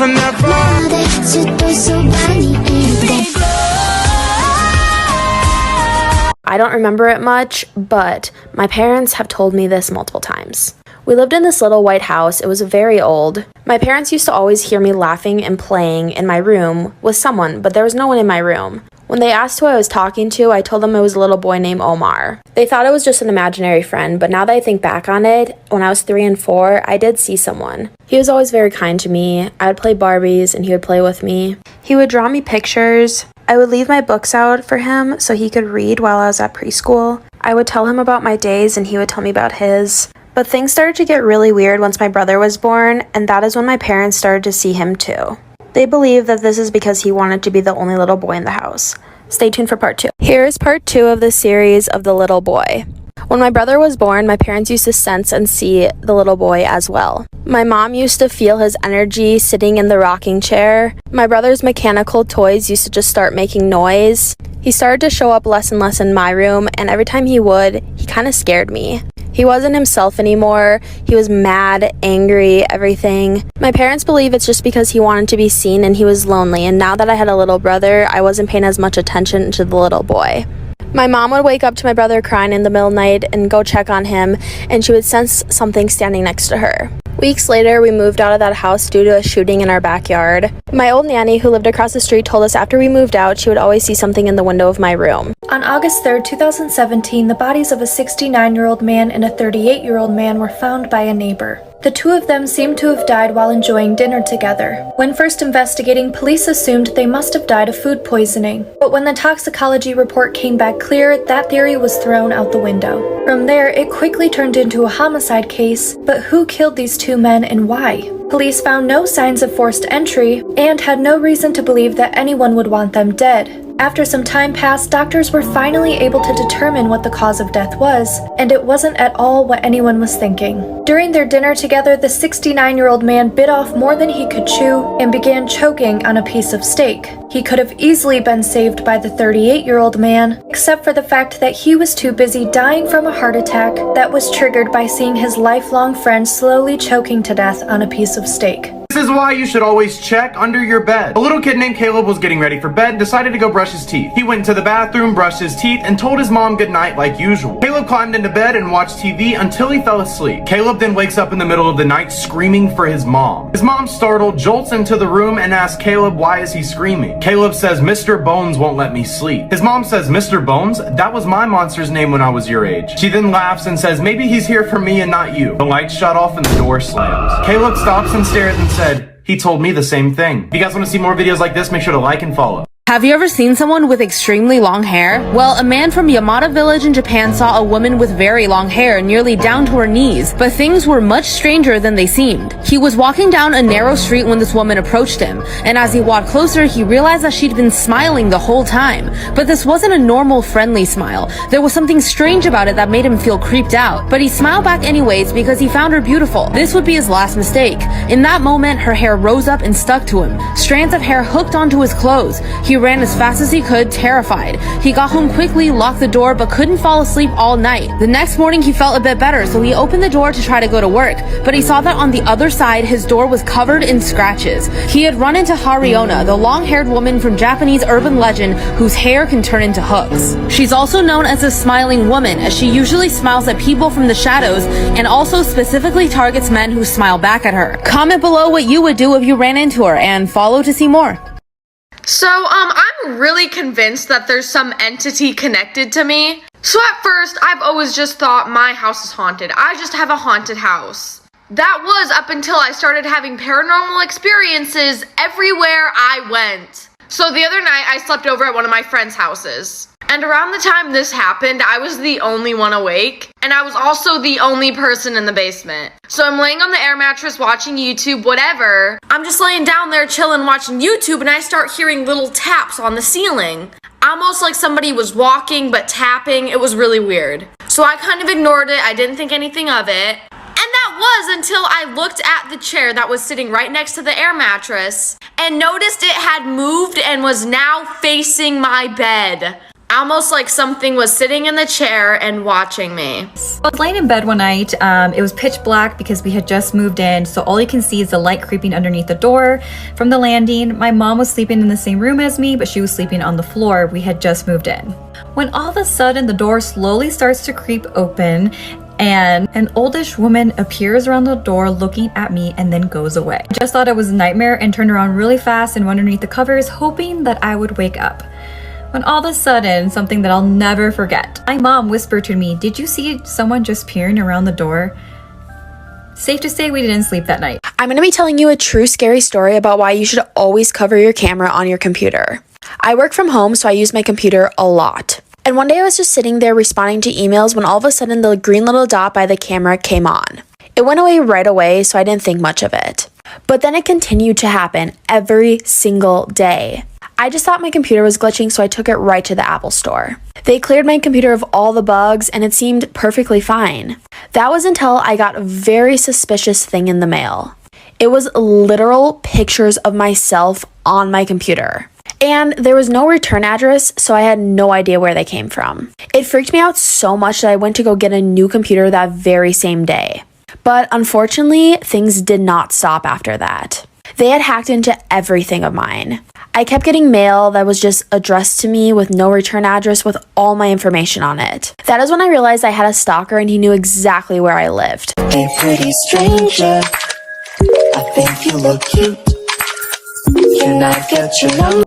whenever. I don't remember it much, but my parents have told me this multiple times. We lived in this little white house. It was very old. My parents used to always hear me laughing and playing in my room with someone, but there was no one in my room. When they asked who I was talking to, I told them it was a little boy named Omar. They thought it was just an imaginary friend, but now that I think back on it, when I was 3 and 4, I did see someone. He was always very kind to me. I would play Barbies and he would play with me. He would draw me pictures. I would leave my books out for him so he could read while I was at preschool. I would tell him about my days and he would tell me about his. But things started to get really weird once my brother was born, and that is when my parents started to see him too. They believe that this is because he wanted to be the only little boy in the house. Stay tuned for part 2. Here is part 2 of the series of the little boy. When my brother was born, my parents used to sense and see the little boy as well. My mom used to feel his energy sitting in the rocking chair. My brother's mechanical toys used to just start making noise. He started to show up less and less in my room, and every time he would, he kind of scared me. He wasn't himself anymore. He was mad, angry, everything. My parents believe it's just because he wanted to be seen and he was lonely, and now that I had a little brother, I wasn't paying as much attention to the little boy. My mom would wake up to my brother crying in the middle of the night and go check on him, and she would sense something standing next to her. Weeks later, we moved out of that house due to a shooting in our backyard. My old nanny, who lived across the street, told us after we moved out, she would always see something in the window of my room. On August 3rd, 2017, the bodies of a 69-year-old man and a 38-year-old man were found by a neighbor. The two of them seemed to have died while enjoying dinner together. When first investigating, police assumed they must have died of food poisoning. But when the toxicology report came back clear, that theory was thrown out the window. From there, it quickly turned into a homicide case, but who killed these two men and why? Police found no signs of forced entry and had no reason to believe that anyone would want them dead. After some time passed, doctors were finally able to determine what the cause of death was, and it wasn't at all what anyone was thinking. During their dinner together, the 69-year-old man bit off more than he could chew and began choking on a piece of steak. He could have easily been saved by the 38-year-old man, except for the fact that he was too busy dying from a heart attack that was triggered by seeing his lifelong friend slowly choking to death on a piece of steak. This is why you should always check under your bed. A little kid named Caleb was getting ready for bed and decided to go brush his teeth. He went into the bathroom, brushed his teeth, and told his mom goodnight like usual. Caleb climbed into bed and watched TV until he fell asleep. Caleb then wakes up in the middle of the night screaming for his mom. His mom, startled, jolts into the room and asks Caleb why is he screaming. Caleb says, "Mr. Bones won't let me sleep." His mom says, "Mr. Bones? That was my monster's name when I was your age." She then laughs and says, "Maybe he's here for me and not you." The lights shut off and the door slams. Caleb stops and stares and said, "He told me the same thing." If you guys want to see more videos like this, make sure to like and follow. Have you ever seen someone with extremely long hair? Well, a man from Yamata Village in Japan saw a woman with very long hair nearly down to her knees, but things were much stranger than they seemed. He was walking down a narrow street when this woman approached him, and as he walked closer, he realized that she'd been smiling the whole time. But this wasn't a normal, friendly smile. There was something strange about it that made him feel creeped out, but he smiled back anyways because he found her beautiful. This would be his last mistake. In that moment, her hair rose up and stuck to him. Strands of hair hooked onto his clothes. He ran as fast as he could, terrified. He got home quickly, locked the door, but couldn't fall asleep all night. The next morning he felt a bit better, so he opened the door to try to go to work, but he saw that on the other side his door was covered in scratches. He had run into Hariona, the long-haired woman from Japanese urban legend whose hair can turn into hooks. She's also known as a smiling woman, as she usually smiles at people from the shadows and also specifically targets men who smile back at her. Comment below what you would do if you ran into her, and follow to see more. So, I'm really convinced that there's some entity connected to me. So at first, I've always just thought my house is haunted. I just have a haunted house. That was up until I started having paranormal experiences everywhere I went. So the other night, I slept over at one of my friends' houses. And around the time this happened, I was the only one awake, and I was also the only person in the basement. So I'm laying on the air mattress watching YouTube, whatever. I'm just laying down there chilling watching YouTube, and I start hearing little taps on the ceiling. Almost like somebody was walking but tapping. It was really weird. So I kind of ignored it. I didn't think anything of it. And that was until I looked at the chair that was sitting right next to the air mattress and noticed it had moved and was now facing my bed. almost like something was sitting in the chair and watching me. I was laying in bed one night. It was pitch black because we had just moved in, so all you can see is the light creeping underneath the door from the landing. My mom was sleeping in the same room as me, but she was sleeping on the floor. We had just moved in. When all of a sudden the door slowly starts to creep open and an oldish woman appears around the door looking at me and then goes away. I just thought it was a nightmare and turned around really fast and went underneath the covers hoping that I would wake up. When all of a sudden, something that I'll never forget. My mom whispered to me, "Did you see someone just peering around the door?" Safe to say we didn't sleep that night. I'm going to be telling you a true scary story about why you should always cover your camera on your computer. I work from home, so I use my computer a lot. And one day I was just sitting there responding to emails when all of a sudden the green little dot by the camera came on. It went away right away, so I didn't think much of it. But then it continued to happen every single day. I just thought my computer was glitching, so I took it right to the Apple store. They cleared my computer of all the bugs, and it seemed perfectly fine. That was until I got a very suspicious thing in the mail. It was literal pictures of myself on my computer. And there was no return address, so I had no idea where they came from. It freaked me out so much that I went to go get a new computer that very same day. But unfortunately, things did not stop after that. They had hacked into everything of mine. I kept getting mail that was just addressed to me with no return address with all my information on it. That is when I realized I had a stalker and he knew exactly where I lived. Hey pretty stranger, I think you look cute. Can I get your number?